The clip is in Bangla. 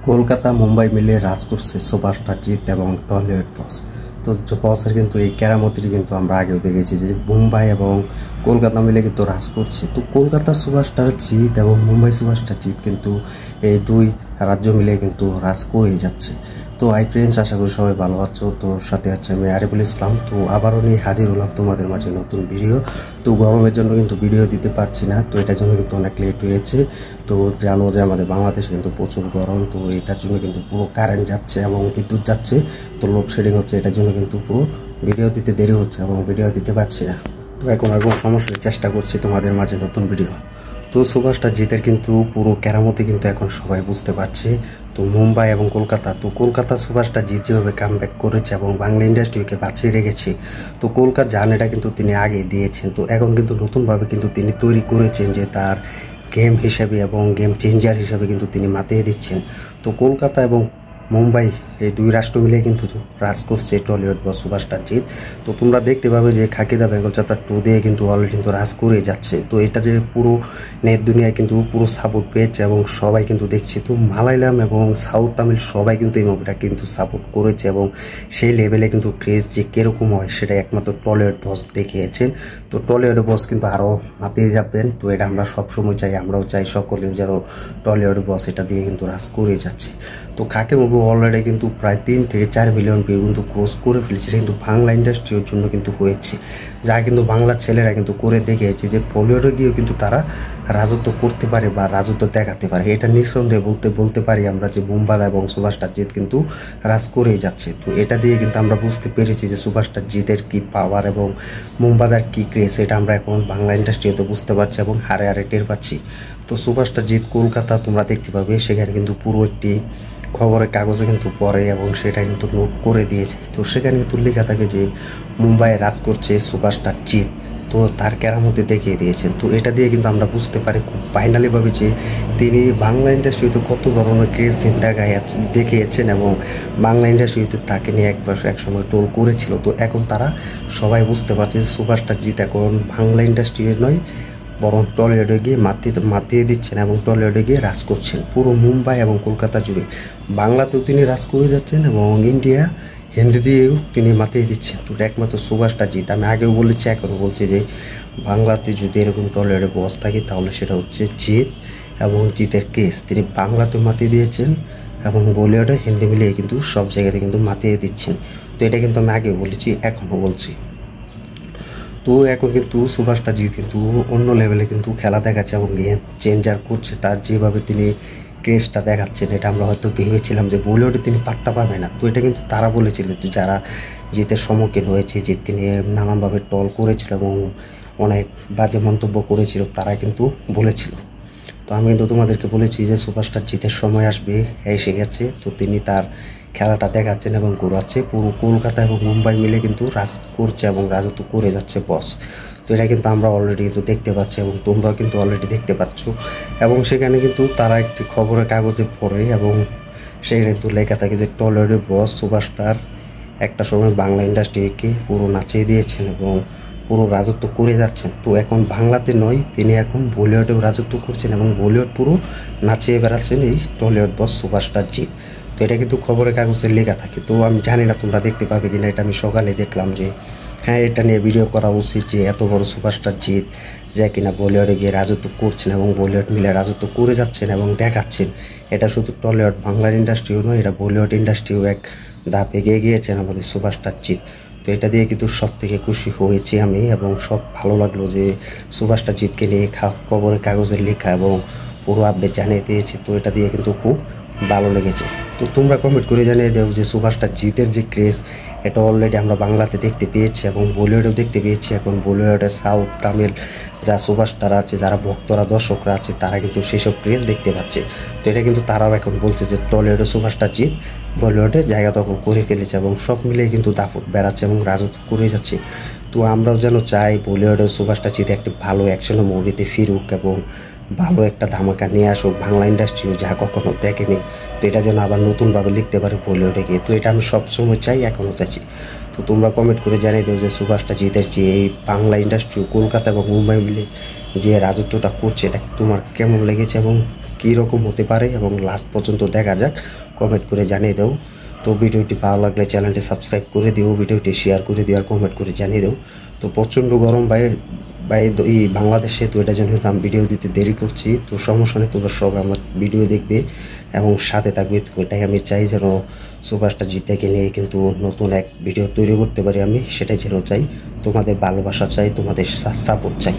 কলকাতা মুম্বাই মিলে রাজ করছে সুপারস্টার জিৎ এবং টলিউড বস। তো বসের কিন্তু এই কেরামতির কিন্তু আমরা আগেও দেখেছি যে মুম্বাই এবং কলকাতা মিলে কিন্তু রাজ করছে। তো কলকাতার সুপারস্টার জিৎ এবং মুম্বাই সুপারস্টার জিৎ কিন্তু এই দুই রাজ্য মিলে কিন্তু রাজ করে যাচ্ছে। তো হাই ফ্রেন্ডস, আশা করি সবাই ভালো আছো। তো সাথে আছে আমি আরিফুল ইসলাম। তো আবারও নিয়ে হাজির হলাম তোমাদের মাঝে নতুন ভিডিও। তো গরমের জন্য কিন্তু ভিডিও দিতে পারছি না, তো এটার জন্য কিন্তু অনেক লেট হয়েছে। তো জানো যে আমাদের বাংলাদেশে কিন্তু প্রচুর গরম, তো এটার জন্য কিন্তু পুরো কারেন্ট যাচ্ছে এবং বিদ্যুৎ যাচ্ছে, তো লোডশেডিং হচ্ছে, এটার জন্য কিন্তু পুরো ভিডিও দিতে দেরি হচ্ছে এবং ভিডিও দিতে পারছি না। তো এখন আর কোনো সমস্যার চেষ্টা করছি তোমাদের মাঝে নতুন ভিডিও। তো সুপারস্টার জিতের কিন্তু পুরো কেরামতি কিন্তু এখন সবাই বুঝতে পারছে। তো মুম্বাই এবং কলকাতা, তো কলকাতা সুপারস্টার জিৎ যেভাবে কামব্যাক করেছে এবং বাংলা ইন্ডাস্ট্রিকে বাঁচিয়ে রেখেছে, তো কলকাতার জার্নিটা কিন্তু তিনি আগে দিয়েছেন। তো এখন কিন্তু নতুনভাবে কিন্তু তিনি তৈরি করেছেন যে তার গেম হিসাবে এবং গেম চেঞ্জার হিসাবে কিন্তু তিনি মাতিয়ে দিচ্ছেন। তো কলকাতা এবং মুম্বাই এই দুই রাষ্ট্র মিলে কিন্তু রাজ করছে টলিউড বা সুপারস্টার জিৎ। তো তোমরা দেখতে পাবে যে খাকি দা বেঙ্গল চ্যাপ্টার 2 দিয়ে কিন্তু অলরেডি কিন্তু রাজ করে যাচ্ছে। তো এটা যে পুরো নেট দুনিয়ায় কিন্তু পুরো সাপোর্ট পেয়েছে এবং সবাই কিন্তু দেখছে। তো মালায়ালাম এবং সাউথ তামিল সবাই কিন্তু এই মুভিটা কিন্তু সাপোর্ট করেছে এবং সেই লেভেলে কিন্তু ক্রেজ যে কীরকম হয় সেটা একমাত্র টলিউড বস দেখিয়েছেন। তো টলিউড বস কিন্তু আরও মাতিয়ে যাবেন। তো এটা আমরা সবসময় চাই, আমরাও চাই সকলেও যেন টলিউড বস এটা দিয়ে কিন্তু রাজ করে যাচ্ছে। তো খাকি মুভি অলরেডি কিন্তু প্রায় 3 থেকে 4 মিলিয়ন ভিউ কিন্তু ক্রস করে ফেলেছে। এটা কিন্তু বাংলা ইন্ডাস্ট্রির জন্য কিন্তু হয়েছে, যা কিন্তু বাংলার ছেলেরা কিন্তু করে দেখিয়েছে যে বলিউডে গিয়েও কিন্তু তারা রাজত্ব করতে পারে বা রাজত্ব দেখাতে পারে। এটা নিঃসন্দেহে বলতে পারি আমরা যে মুম্বাই এবং সুপারস্টার জিৎ কিন্তু রাজ করেই যাচ্ছে। তো এটা দিয়ে কিন্তু আমরা বুঝতে পেরেছি যে সুপারস্টার জিতের কী পাওয়ার এবং মুম্বাইয়ের কী ক্রেজ, এটা আমরা এখন বাংলা ইন্ডাস্ট্রিতে বুঝতে পারছি এবং হারে হারে টের পাচ্ছি। তো সুপারস্টার জিৎ কলকাতা তোমরা দেখতে পাবে, সেখানে কিন্তু পুরো একটি খবরের কাগজে কিন্তু পড়ে এবং সেটা কিন্তু নোট করে দিয়েছে। তো সেখানে কিন্তু লেখা থাকে যে মুম্বাইয়ে রাজ করছে সুপারস্টার জিৎ। তো তার কেরামতি দেখিয়ে দিয়েছেন। তো এটা দিয়ে কিন্তু আমরা বুঝতে পারি খুব ফাইনালিভাবে যে তিনি বাংলা ইন্ডাস্ট্রিতে কত ধরনের ক্রেজ তিনি দেখিয়েছেন এবং বাংলা ইন্ডাস্ট্রিতে তাকে নিয়ে এক সময় টোল করেছিল। তো এখন তারা সবাই বুঝতে পারছে যে সুপারস্টার জিৎ এখন বাংলা ইন্ডাস্ট্রি নয় বরং টলিউডে গিয়ে মাতিয়ে দিচ্ছেন এবং টলিউডে গিয়ে রাজ করছেন পুরো মুম্বাই এবং কলকাতা জুড়ে। বাংলাতেও তিনি রাজ করে যাচ্ছেন এবং ইন্ডিয়া হিন্দি দিয়েও তিনি মাতিয়ে দিচ্ছেন। তো একমাত্র সুপারস্টার জিৎ। আমি আগেও বলেছি, এখনও বলছি যে বাংলাতে যদি এরকম টলিউডে বস থাকে তাহলে সেটা হচ্ছে জিৎ এবং জিতের কেস তিনি বাংলাতেও মাতিয়ে দিয়েছেন এবং বলিউডে হিন্দি মিলিয়ে কিন্তু সব জায়গাতে কিন্তু মাতিয়ে দিচ্ছেন। তো এটা কিন্তু আমি আগেও বলেছি, এখনও বলছি। তো এখন কিন্তু সুপারস্টার জিৎ কিন্তু অন্য লেভেলে কিন্তু খেলা দেখাচ্ছে এবং গেম চেঞ্জার করছে। তার যেভাবে তিনি ক্রেজটা দেখাচ্ছেন, এটা আমরা হয়তো ভেবেছিলাম যে বলিউডে তিনি পাত্তা পাবে না। তো এটা কিন্তু তারা বলেছিল, যারা জিতের সম্মুখীন হয়েছে, জিতকে নিয়ে নানানভাবে টল করেছিল এবং অনেক বাজে মন্তব্য করেছিল, তারা কিন্তু বলেছিল। তো আমি কিন্তু তোমাদেরকে বলেছি যে সুপারস্টার জিতের সময় আসবে, এসে গেছে। তো তিনি তার খেলাটা দেখাচ্ছেন এবং ঘোরাচ্ছে পুরো কলকাতা এবং মুম্বাই মিলে কিন্তু রাজ করছে এবং রাজত্ব করে যাচ্ছে বস। তো এটা কিন্তু আমরা অলরেডি কিন্তু দেখতে পাচ্ছি এবং তোমরাও কিন্তু অলরেডি দেখতে পাচ্ছ। এবং সেখানে কিন্তু তারা একটি খবরের কাগজে পড়ে এবং সেখানে কিন্তু লেখা থাকে যে টলিউডের বস সুপারস্টার একটা সময় বাংলা ইন্ডাস্ট্রিকে পুরো নাচিয়ে দিয়েছেন এবং পুরো রাজত্ব করে যাচ্ছেন। তো এখন বাংলাতে নয়, তিনি এখন বলিউডেও রাজত্ব করছেন এবং বলিউড পুরো নাচিয়ে বেড়াচ্ছেন এই টলিউড বস সুপারস্টার জিৎ। তো এটা কিন্তু খবরের কাগজে লেখা থাকে। তো আমি জানি না তোমরা দেখতে পাবে কিনা, এটা আমি সকালে দেখলাম যে হ্যাঁ, এটা নিয়ে ভিডিও করা উচিত যে এত বড় সুপারস্টার জিৎ যা কিনা বলিউডে গিয়ে রাজত্ব করছেন এবং বলিউড মিলে রাজত্ব করে যাচ্ছেন এবং দেখাচ্ছেন। এটা শুধু টলিউড বাংলার ইন্ডাস্ট্রিও নয়, এটা বলিউড ইন্ডাস্ট্রিও এক ধাপ এগিয়ে গিয়েছেন আমাদের সুপারস্টার জিৎ। তো এটা দিয়ে কিন্তু সব থেকে খুশি হয়েছি আমি এবং সব ভালো লাগলো যে সুপারস্টার জিৎকে নিয়ে খবরের কাগজের লেখা এবং পুরো আপডেট জানিয়ে দিয়েছি। তো এটা দিয়ে কিন্তু খুব ভালো লেগেছে। তো তোমরা কমেন্ট করে জানিয়ে দাও যে সুপারস্টার জিতের যে ক্রেজ, এটা অলরেডি আমরা বাংলাতে দেখতে পেয়েছি এবং বলিউডেও দেখতে পেয়েছি। এখন বলিউডে সাউথ তামিল যা সুপারস্টার আছে, যারা ভক্তরা দর্শকরা আছে, তারা কিন্তু সেসব ক্রেজ দেখতে পাচ্ছে। তো এটা কিন্তু তারাও এখন বলছে যে টলিউডে সুপারস্টার জিৎ বলিউডে জায়গা দখল করে ফেলেছে এবং সব মিলিয়ে কিন্তু দাপট বেড়াচ্ছে এবং রাজত্ব করে যাচ্ছে। তো আমরাও যেন চাই বলিউডে সুপারস্টার জিৎ একটি ভালো অ্যাকশনের মুভিতে ফিরুক এবং ভালো একটা ধামাকা নিয়ে আসুক বাংলা ইন্ডাস্ট্রিও, যা কখনো দেখেনি। তো এটা যেন আবার নতুনভাবে লিখতে পারে বলিউডে গিয়ে। তো এটা আমি সবসময় চাই, এখনও চাইছি। তো তোমরা কমেন্ট করে জানিয়ে দেও যে সুপারস্টার জিতের যে এই বাংলা ইন্ডাস্ট্রি কলকাতা এবং মুম্বাই মিলে যে রাজত্বটা করছে এটা তোমার কেমন লেগেছে এবং কী রকম হতে পারে, এবং লাস্ট পর্যন্ত দেখা যাক, কমেন্ট করে জানিয়ে দাও। তো ভিডিওটি ভালো লাগলে চ্যানেলটি সাবস্ক্রাইব করে দিও, ভিডিওটি শেয়ার করে দিও আর কমেন্ট করে জানিয়ে দাও। তো প্রচণ্ড গরম এই বাংলাদেশে, তো এটার জন্য আমি ভিডিও দিতে দেরি করছি। তো সমস্যা নেই, তোমরা সব আমার ভিডিও দেখবে এবং সাথে থাকবে। তো এটাই আমি চাই, যেন সুপারস্টার জিতেকে নিয়ে কিন্তু নতুন এক ভিডিও তৈরি করতে পারি আমি, সেটাই যেন চাই। তোমাদের ভালোবাসা চাই, তোমাদের সাপোর্ট চাই।